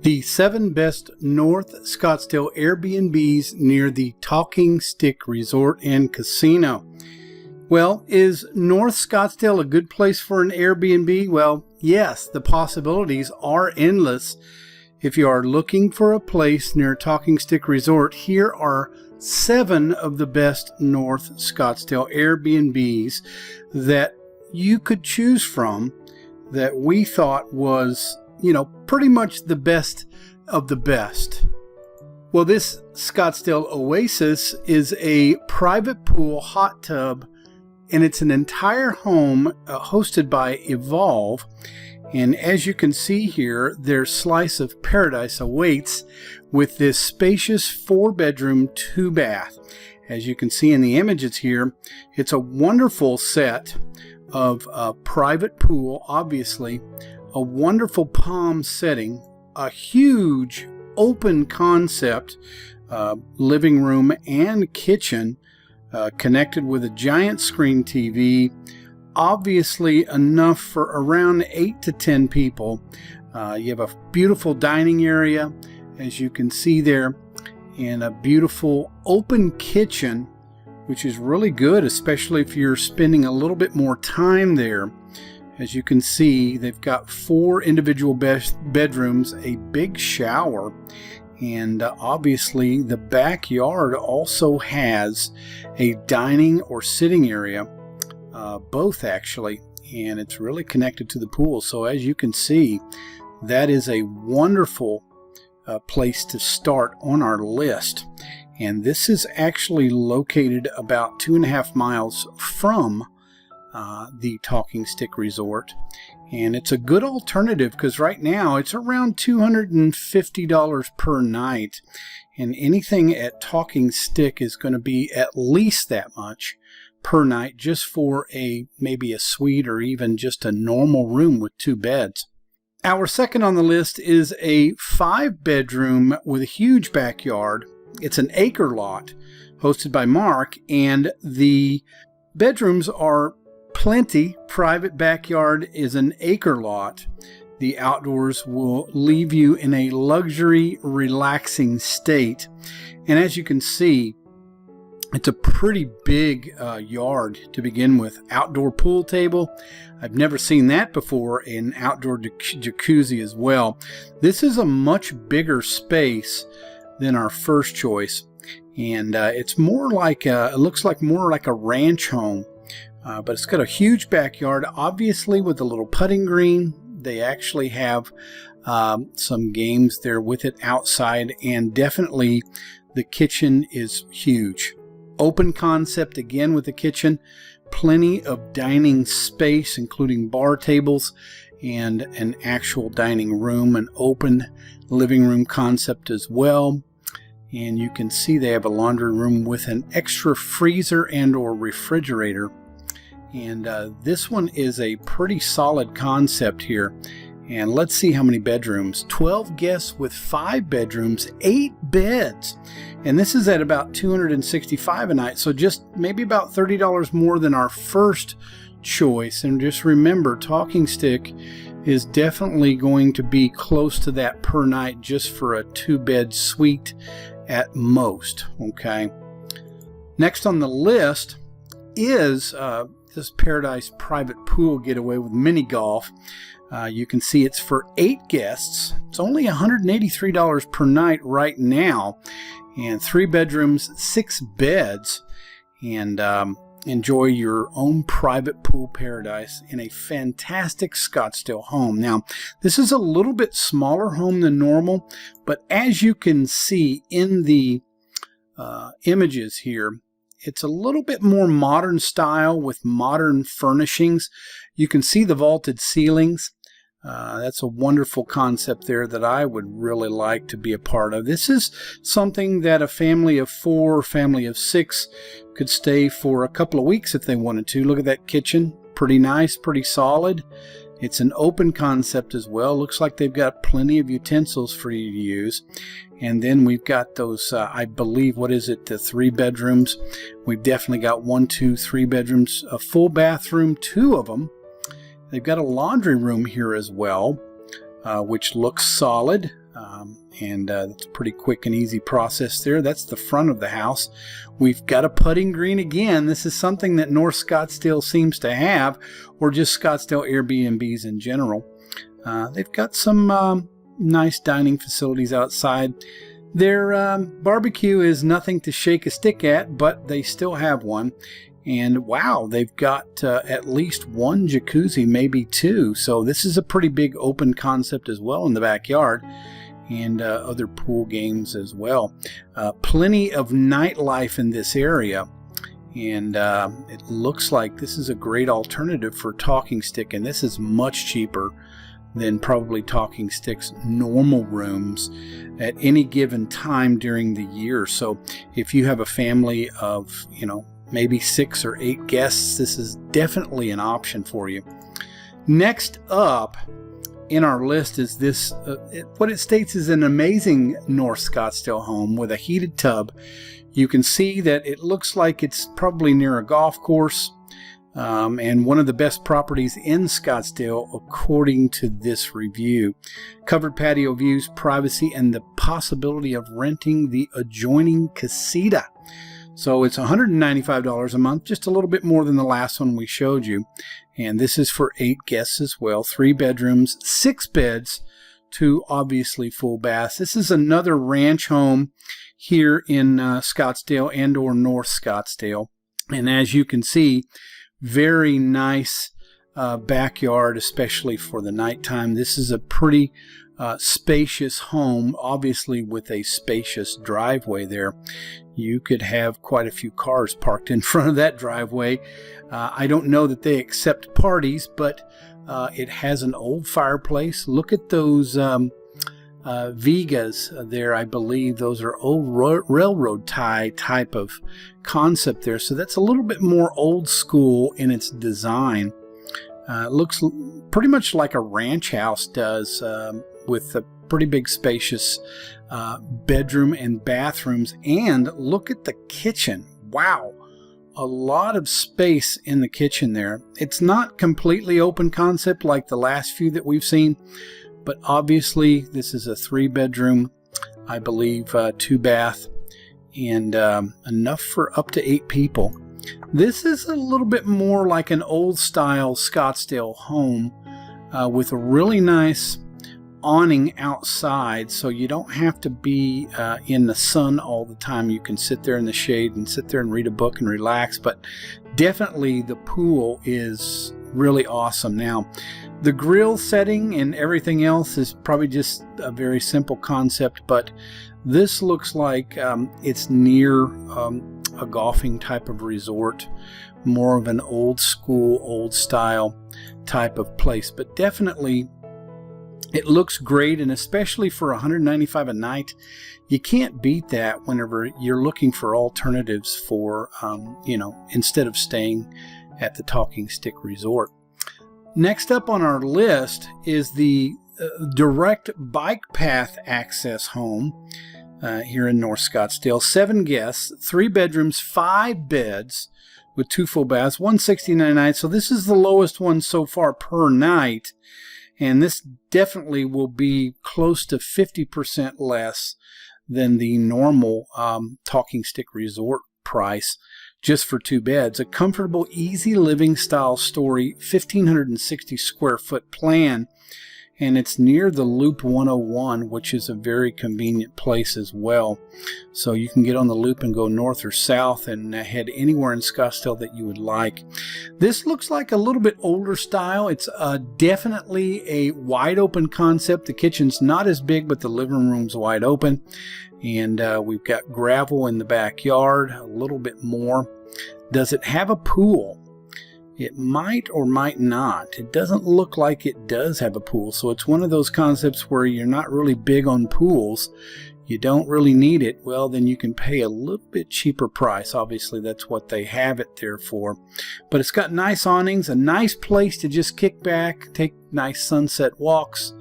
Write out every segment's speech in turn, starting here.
The 7 best North Scottsdale Airbnbs near the Talking Stick Resort and Casino. Well, is North Scottsdale a good place for an Airbnb? Well, yes, the possibilities are endless. If you are looking for a place near Talking Stick Resort, here are 7 of the best North Scottsdale Airbnbs that you could choose from that we thought was pretty much the best of the best. Well, this Scottsdale Oasis is a private pool hot tub, and it's an entire home hosted by Evolve. And as you can see here, their slice of paradise awaits with this spacious 4-bedroom, 2-bath. As you can see in the images here, it's a wonderful set of a private pool, obviously, a wonderful palm setting, a huge open concept living room and kitchen connected with a giant screen TV, obviously enough for around 8 to 10 people. You have a beautiful dining area, as you can see there, and a beautiful open kitchen, which is really good, especially if you're spending a little bit more time there. As you can see, they've got 4 individual bedrooms, a big shower, and obviously the backyard also has a dining or sitting area, both actually, and it's really connected to the pool. So as you can see, that is a wonderful place to start on our list. And this is actually located about 2.5 miles from the Talking Stick Resort, and it's a good alternative because right now it's around $250 per night, and anything at Talking Stick is going to be at least that much per night just for maybe a suite or even just a normal room with 2 beds. Our second on the list is a 5-bedroom with a huge backyard. It's an acre lot hosted by Mark, and the bedrooms are plenty. Private backyard is an acre lot. The outdoors will leave you in a luxury, relaxing state. And as you can see, it's a pretty big yard to begin with. Outdoor pool table. I've never seen that before. An outdoor jacuzzi as well. This is a much bigger space than our first choice. And it's more like it looks like more like a ranch home. But it's got a huge backyard, obviously with a little putting green. They actually have some games there with it outside, and definitely the kitchen is huge. Open concept again with the kitchen, plenty of dining space, including bar tables and an actual dining room, an open living room concept as well. And you can see they have a laundry room with an extra freezer and or refrigerator. And this one is a pretty solid concept here. And let's see how many bedrooms. 12 guests with 5 bedrooms, 8 beds. And this is at about $265 a night. So just maybe about $30 more than our first choice. And just remember, Talking Stick is definitely going to be close to that per night just for a 2-bed suite at most. Okay. Next on the list is this Paradise private pool getaway with mini golf. You can see it's for 8 guests. It's only $183 per night right now, and 3 bedrooms, 6 beds, and enjoy your own private pool paradise in a fantastic Scottsdale home. Now, this is a little bit smaller home than normal, but as you can see in the images here, it's a little bit more modern style with modern furnishings. You can see the vaulted ceilings. That's a wonderful concept there that I would really like to be a part of. This is something that a family of 4 or family of 6 could stay for a couple of weeks if they wanted to. Look at that kitchen. Pretty nice, pretty solid. It's an open concept as well. Looks like they've got plenty of utensils for you to use. And then we've got those, I believe, the 3 bedrooms. We've definitely got 1, 2, 3 bedrooms, a full bathroom, 2 of them. They've got a laundry room here as well, which looks solid. and it's a pretty quick and easy process there. That's the front of the house. We've got a putting green again. This is something that North Scottsdale seems to have, or just Scottsdale Airbnbs in general. They've got some nice dining facilities outside. Their barbecue is nothing to shake a stick at, but they still have one. And wow, they've got at least one jacuzzi, maybe two. So this is a pretty big open concept as well in the backyard, and other pool games as well. Plenty of nightlife in this area, and it looks like this is a great alternative for Talking Stick, and this is much cheaper than probably Talking Stick's normal rooms at any given time during the year. So if you have a family of, maybe 6 or 8 guests, this is definitely an option for you. Next up in our list is this, what it states is an amazing North Scottsdale home with a heated tub. You can see that it looks like it's probably near a golf course, and one of the best properties in Scottsdale according to this review. Covered patio views, privacy, and the possibility of renting the adjoining casita. So it's $195 a month, just a little bit more than the last one we showed you. And this is for 8 guests as well, 3 bedrooms, 6 beds, 2 obviously full baths. This is another ranch home here in Scottsdale and or North Scottsdale. And as you can see, very nice backyard, especially for the nighttime. This is a pretty spacious home, obviously with a spacious driveway there. You could have quite a few cars parked in front of that driveway. I don't know that they accept parties, but it has an old fireplace. Look at those vigas there. I believe those are old railroad tie type of concept there. So that's a little bit more old school in its design. It looks pretty much like a ranch house does, with a pretty big spacious bedroom and bathrooms. And look at the kitchen. Wow, a lot of space in the kitchen there. It's not completely open concept like the last few that we've seen, but obviously this is a 3-bedroom, I believe 2 bath, and enough for up to 8 people. This is a little bit more like an old style Scottsdale home with a really nice awning outside, so you don't have to be in the sun all the time. You can sit there in the shade and sit there and read a book and relax. But definitely the pool is really awesome. Now the grill setting and everything else is probably just a very simple concept, but this looks like it's near a golfing type of resort, more of an old school, old style type of place. But definitely it looks great, and especially for $195 a night, you can't beat that whenever you're looking for alternatives for, instead of staying at the Talking Stick Resort. Next up on our list is the direct bike path access home here in North Scottsdale. 7 guests, 3 bedrooms, 5 beds with 2 full baths, $169 a night. So this is the lowest one so far per night. And this definitely will be close to 50% less than the normal Talking Stick Resort price just for 2 beds. A comfortable, easy living style story, 1,560 square foot plan. And it's near the Loop 101, which is a very convenient place as well. So you can get on the Loop and go north or south and head anywhere in Scottsdale that you would like. This looks like a little bit older style. It's definitely a wide open concept. The kitchen's not as big, but the living room's wide open. And we've got gravel in the backyard, a little bit more. Does it have a pool? It might or might not. It doesn't look like it does have a pool. So it's one of those concepts where you're not really big on pools. You don't really need it. Well, then you can pay a little bit cheaper price. Obviously, that's what they have it there for. But it's got nice awnings, a nice place to just kick back, take nice sunset walks.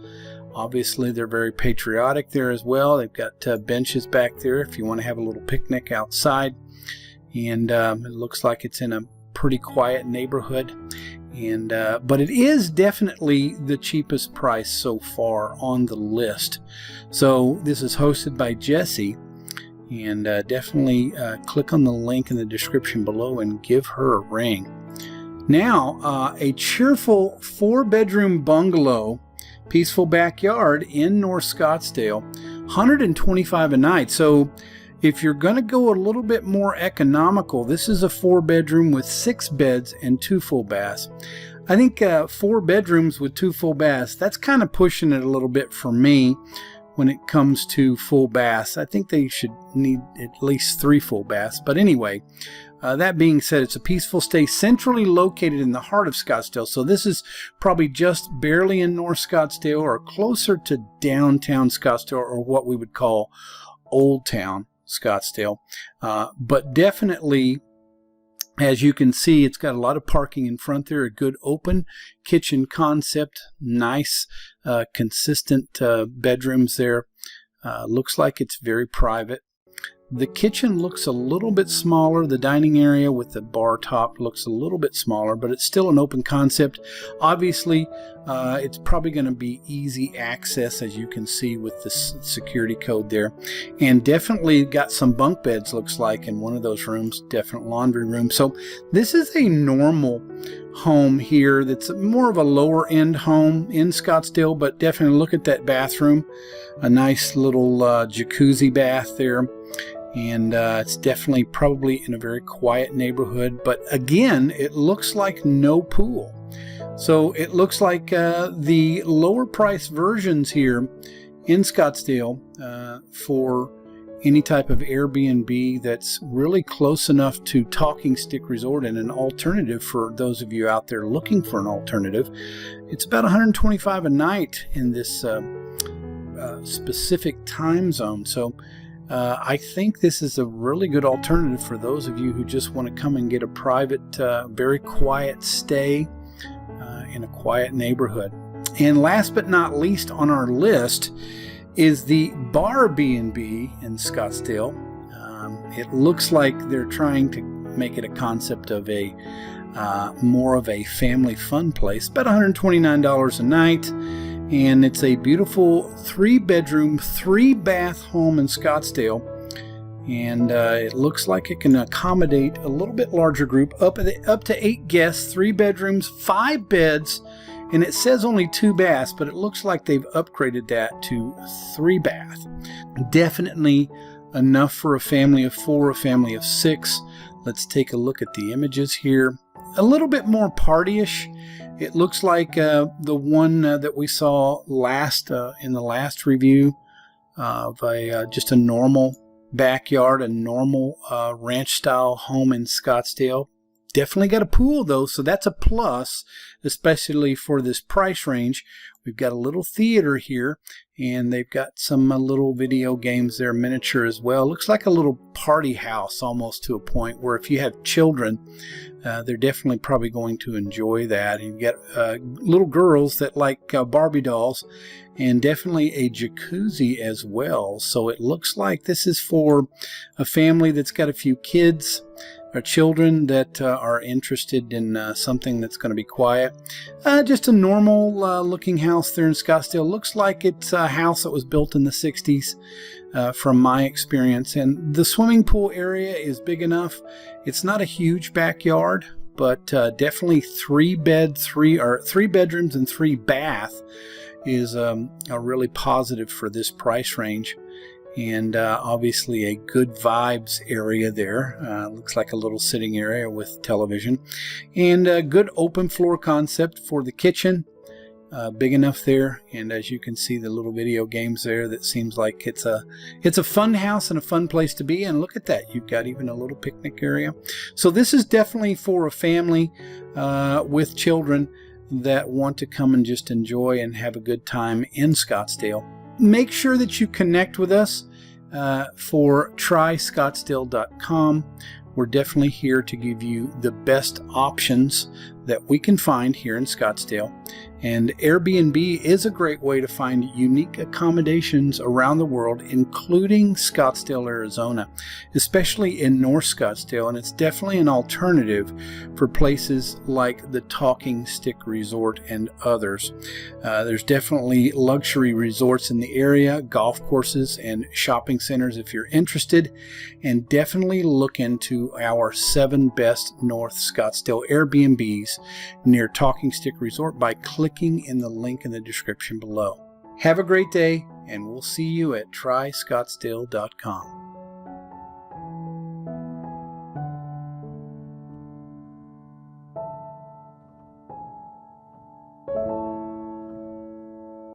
Obviously, they're very patriotic there as well. They've got benches back there if you want to have a little picnic outside. And it looks like it's in a pretty quiet neighborhood. And but it is definitely the cheapest price so far on the list. So this is hosted by Jessie, and definitely click on the link in the description below and give her a ring. Now, a cheerful 4-bedroom bungalow, peaceful backyard in North Scottsdale, $125 a night. So if you're going to go a little bit more economical, this is a 4-bedroom with 6 beds and 2 full baths. I think 4 bedrooms with 2 full baths, that's kind of pushing it a little bit for me when it comes to full baths. I think they should need at least 3 full baths. But anyway, that being said, it's a peaceful stay centrally located in the heart of Scottsdale. So this is probably just barely in North Scottsdale or closer to downtown Scottsdale, or what we would call Old Town Scottsdale. But definitely, as you can see, it's got a lot of parking in front there, a good open kitchen concept, nice consistent bedrooms there. Looks like it's very private. The kitchen looks a little bit smaller. The dining area with the bar top looks a little bit smaller, but it's still an open concept. Obviously, it's probably going to be easy access, as you can see with the security code there. And definitely got some bunk beds, looks like, in one of those rooms, definite laundry room. So this is a normal home here that's more of a lower end home in Scottsdale, but definitely look at that bathroom. A nice little jacuzzi bath there. And it's definitely probably in a very quiet neighborhood, but again, it looks like no pool. So it looks like the lower price versions here in Scottsdale for any type of Airbnb that's really close enough to Talking Stick Resort and an alternative for those of you out there looking for an alternative. It's about $125 a night in this specific time zone. So I think this is a really good alternative for those of you who just want to come and get a private, very quiet stay in a quiet neighborhood. And last but not least on our list is the Bar B&B in Scottsdale. It looks like they're trying to make it a concept of a more of a family fun place, about $129 a night. And it's a beautiful 3-bedroom, 3-bath home in Scottsdale. And it looks like it can accommodate a little bit larger group, up to 8 guests, 3 bedrooms, 5 beds. And it says only 2 baths, but it looks like they've upgraded that to 3 bath. Definitely enough for a family of 4, a family of 6. Let's take a look at the images here. A little bit more partyish. It looks like the one that we saw last in the last review of just a normal backyard, a normal ranch-style home in Scottsdale. Definitely got a pool, though, so that's a plus, especially for this price range. We've got a little theater here, and they've got some little video games there, miniature as well. Looks like a little party house almost, to a point where if you have children, they're definitely probably going to enjoy that. And you've got little girls that like Barbie dolls, and definitely a jacuzzi as well. So it looks like this is for a family that's got a few kids or children that are interested in something that's going to be quiet. Just a normal looking house there in Scottsdale. Looks like it's a house that was built in the 60s from my experience. And the swimming pool area is big enough. It's not a huge backyard, but definitely 3 bedrooms and 3 bath is a really positive for this price range. And obviously a good vibes area there. Looks like a little sitting area with television, and a good open floor concept for the kitchen. Big enough there, and as you can see, the little video games there. That seems like it's a fun house and a fun place to be. And look at that, you've got even a little picnic area. So this is definitely for a family with children that want to come and just enjoy and have a good time in Scottsdale. Make sure that you connect with us for tryscottsdale.com. We're definitely here to give you the best options that we can find here in Scottsdale. And Airbnb is a great way to find unique accommodations around the world, including Scottsdale, Arizona, especially in North Scottsdale. And it's definitely an alternative for places like the Talking Stick Resort and others. There's definitely luxury resorts in the area, golf courses and shopping centers if you're interested. And definitely look into our 7 best North Scottsdale Airbnbs near Talking Stick Resort by clicking in the link in the description below. Have a great day, and we'll see you at tryscottsdale.com.